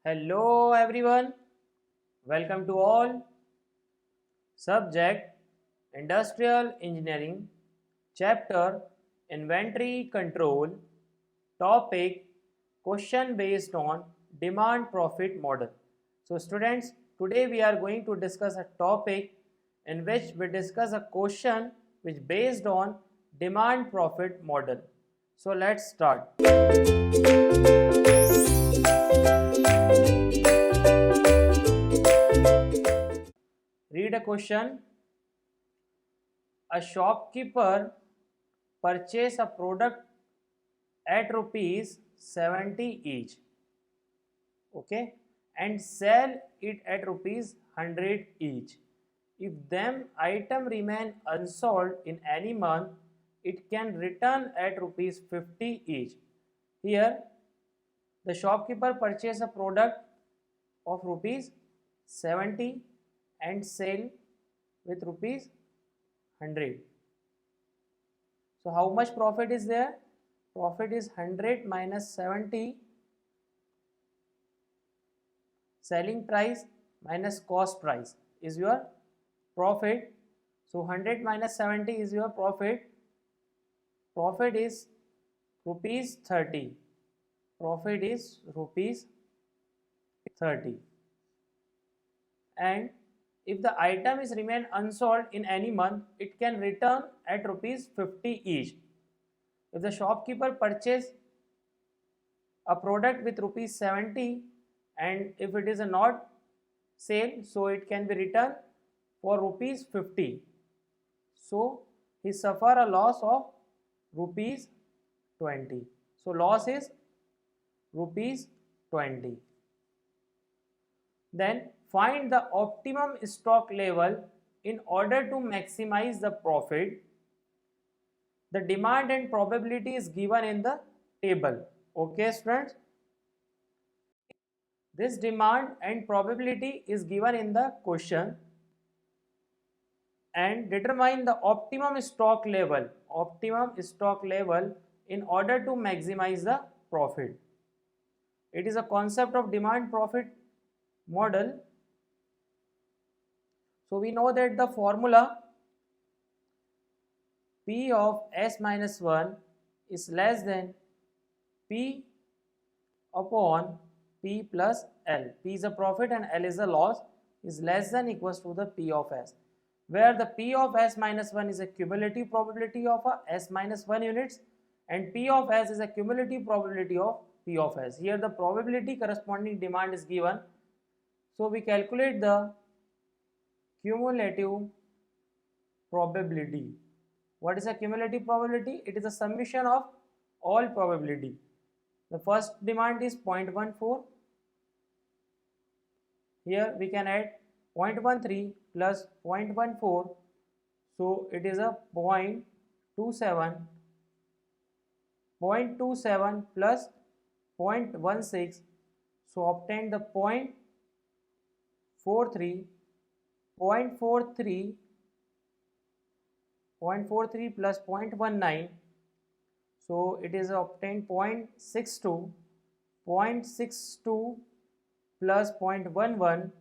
Hello everyone, welcome to all. Subject Industrial Engineering, Chapter Inventory Control, Topic Question based on Demand Profit Model. So students, today we are going to discuss a topic in which we discuss a question which based on demand profit model. So let's start. Read a question. A shopkeeper purchase a product at rupees 70 each, okay, and sell it at rupees 100 each. If them item remain unsold in any month, it can return at rupees 50 each. Here, the shopkeeper purchase a product of rupees 70 and sell with rupees 100. So how much profit is there? Profit is 100 minus 70 selling price minus cost price is your profit. So 100 minus 70 is your profit. Profit is rupees 30. Profit is rupees 30. And if the item is remain unsold in any month, it can return at rupees 50 each. If the shopkeeper purchase a product with rupees 70 and if it is a not sale, so it can be returned for rupees 50. So he suffer a loss of rupees 20. So loss is rupees 20. Then find the optimum stock level in order to maximize the profit. The demand and probability is given in the table. Okay, students? This demand and probability is given in the question. And determine the optimum stock level. Optimum stock level in order to maximize the profit. It is a concept of demand profit model. So we know that the formula P of S minus 1 is less than P upon P plus L. P is a profit and L is a loss, is less than equals to the P of S, where the P of S minus 1 is a cumulative probability of a S minus 1 units and P of S is a cumulative probability of P of S. Here the probability corresponding demand is given. So we calculate the cumulative probability. What is a cumulative probability? It is a summation of all probability. The first demand is 0.14. Here we can add 0.13 plus 0.14. So it is a 0.27. 0.27 plus 0.16. So obtain the 0.43. 0.43 plus 0.19, so it is obtained 0.62. 0.62 plus 0.11,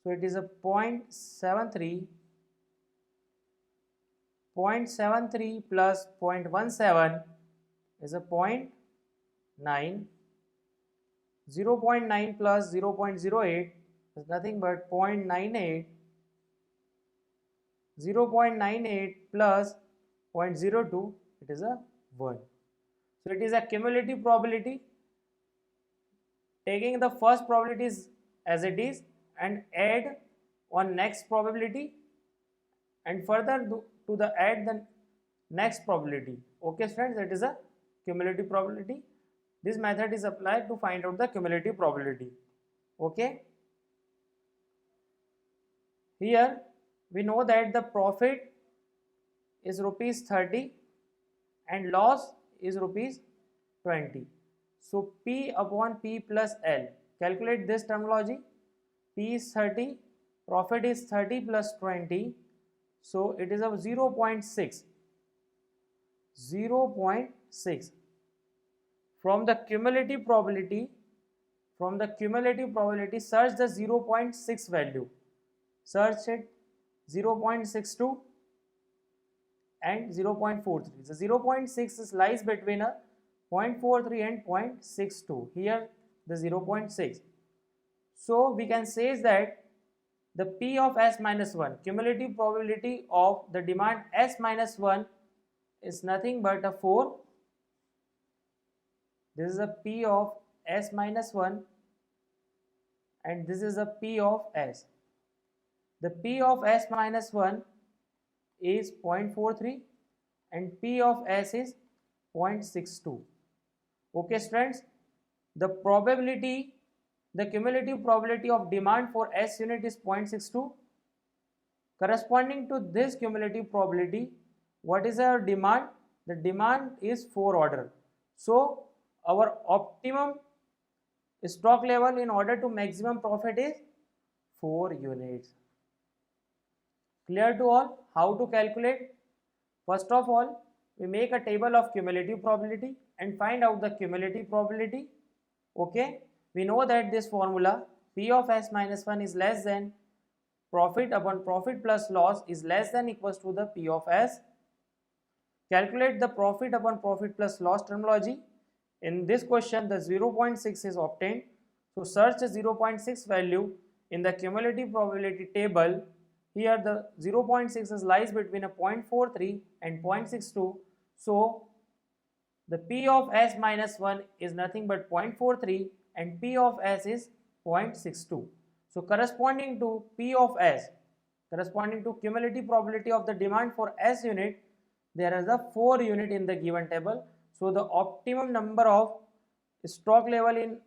so it is a 0.73. 0.73 plus 0.17 is a 0.9. 0.9 plus 0.08 is nothing but 0.98. 0.98 plus 0.02, it is a 1. So it is a cumulative probability. Taking the first probability as it is and add on next probability and further to the add the next probability. Okay students, that is a cumulative probability. This method is applied to find out the cumulative probability. Okay. Here we know that the profit is rupees 30 and loss is rupees 20. So P upon P plus L. Calculate this terminology. P is 30, profit is 30 plus 20. So it is of 0.6. 0.6. From the cumulative probability, from the cumulative probability, search the 0.6 value. Search it 0.62 and 0.43. The 0.6 lies between a 0.43 and 0.62. Here the 0.6. So we can say that the P of S minus 1, cumulative probability of the demand S minus 1 is nothing but a 4. This is a P of S minus 1 and this is a P of S. The P of S minus 1 is 0.43 and P of S is 0.62. Okay students, the probability, the cumulative probability of demand for S unit is 0.62. Corresponding to this cumulative probability, what is our demand? The demand is 4 order. So our optimum stock level in order to maximum profit is 4 units. Clear to all? How to calculate? First of all, we make a table of cumulative probability and find out the cumulative probability. Okay, we know that this formula P of S minus 1 is less than profit upon profit plus loss is less than equals to the P of S. Calculate the profit upon profit plus loss terminology. In this question, the 0.6 is obtained. So search the 0.6 value in the cumulative probability table. Here the 0.6 lies between a 0.43 and 0.62. So the P of S minus 1 is nothing but 0.43 and P of S is 0.62. So corresponding to P of S, corresponding to cumulative probability of the demand for S unit, there is a 4 unit in the given table. So the optimum number of stock level in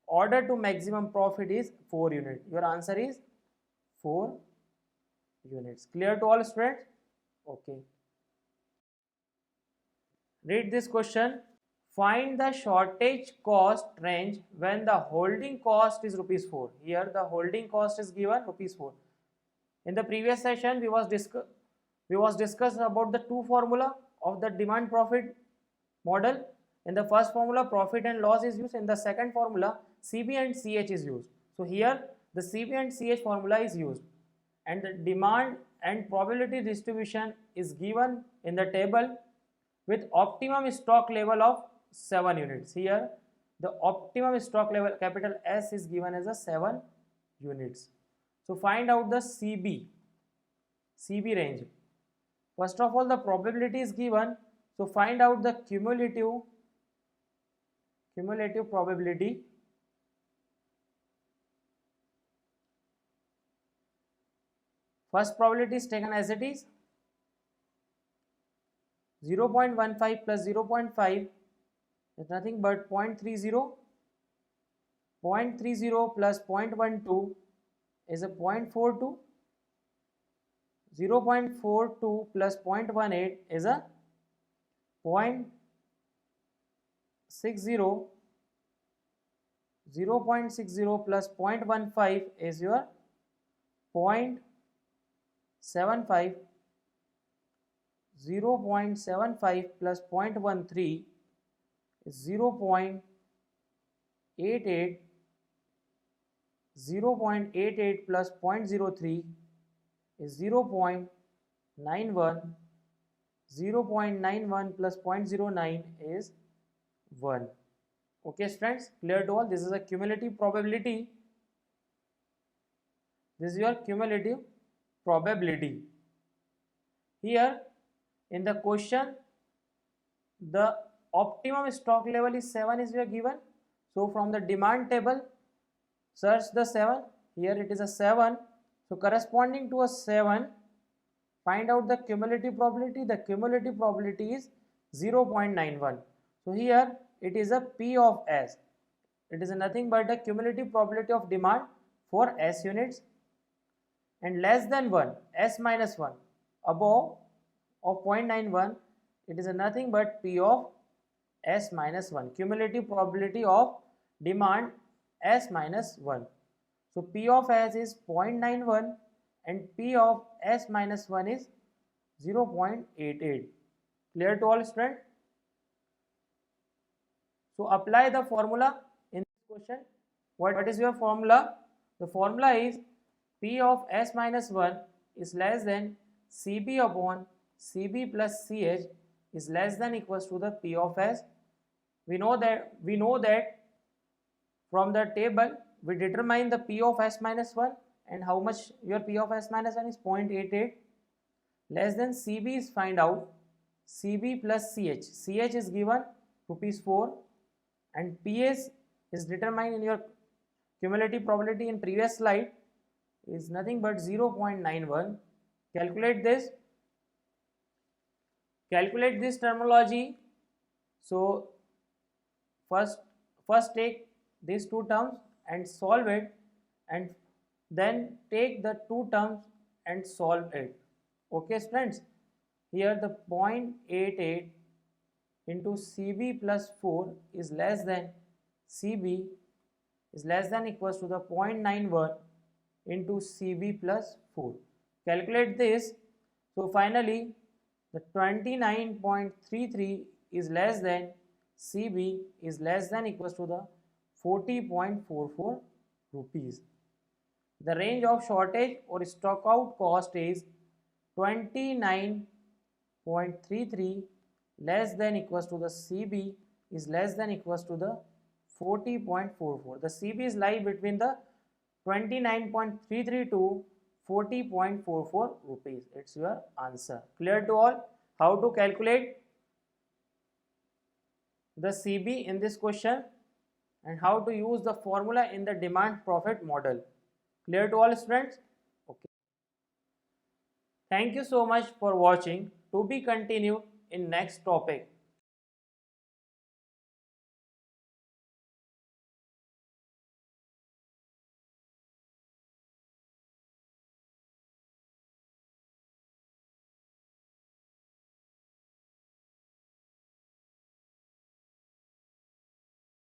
order to maximum profit is 4 units. Your answer is 4 units. Clear to all students? Okay. Read this question. Find the shortage cost range when the holding cost is rupees 4. Here the holding cost is given rupees 4. In the previous session, we was discussed about the two formula of the demand profit model. In the first formula, profit and loss is used. In the second formula, CB and CH is used. So here the CB and CH formula is used, and the demand and probability distribution is given in the table with optimum stock level of 7 units. Here the optimum stock level capital S is given as a 7 units. So find out the CB range. First of all, the probability is given. So find out the cumulative probability. First probability is taken as it is. 0.15 plus 0.5 is nothing but 0.30. 0.30 plus 0.12 is a 0.42. 0.42 plus 0.18 is a 0.60. 0.60 plus 0.15 is your 0.75. 0.75 plus 0.13 is 0.88. 0.88 plus 0.03 is 0.91. 0.91 plus 0.09 is 1. Okay students, clear to all? This is a cumulative probability. This is your cumulative probability. Here in the question, the optimum stock level is 7 is given. So from the demand table, search the 7. Here it is a 7. So corresponding to a 7, find out the cumulative probability. The cumulative probability is 0.91. So here it is a P of S. It is nothing but the cumulative probability of demand for S units, and less than 1, S minus 1, above of 0.91, it is nothing but P of S minus 1, cumulative probability of demand S minus 1. So P of S is 0.91 and P of S minus 1 is 0.88. Clear to all students? So apply the formula in this question. What is your formula? The formula is P of S minus 1 is less than Cb upon Cb plus Ch is less than equals to the P of S. We know that from the table we determine the P of S minus 1, and how much your P of S minus 1 is 0.88, less than Cb is find out, Cb plus Ch. Ch is given rupees 4 and Ps is determined in your cumulative probability in previous slide is nothing but 0.91. Calculate this terminology. So first take these two terms and solve it, and then take the two terms and solve it. Okay friends, here the 0.88 into Cb plus 4 is less than Cb is less than equals to the 0.91 into Cb plus 4. Calculate this. So finally the 29.33 is less than Cb is less than equals to the 40.44 rupees. The range of shortage or stock out cost is 29.33 less than equals to the Cb is less than equals to the 40.44. The Cb is lie between the 29.33 to 40.44 rupees. It's your answer. Clear to all how to calculate the Cb in this question and how to use the formula in the demand profit model. Clear to all students? Okay. Thank you so much for watching. To be continued in next topic.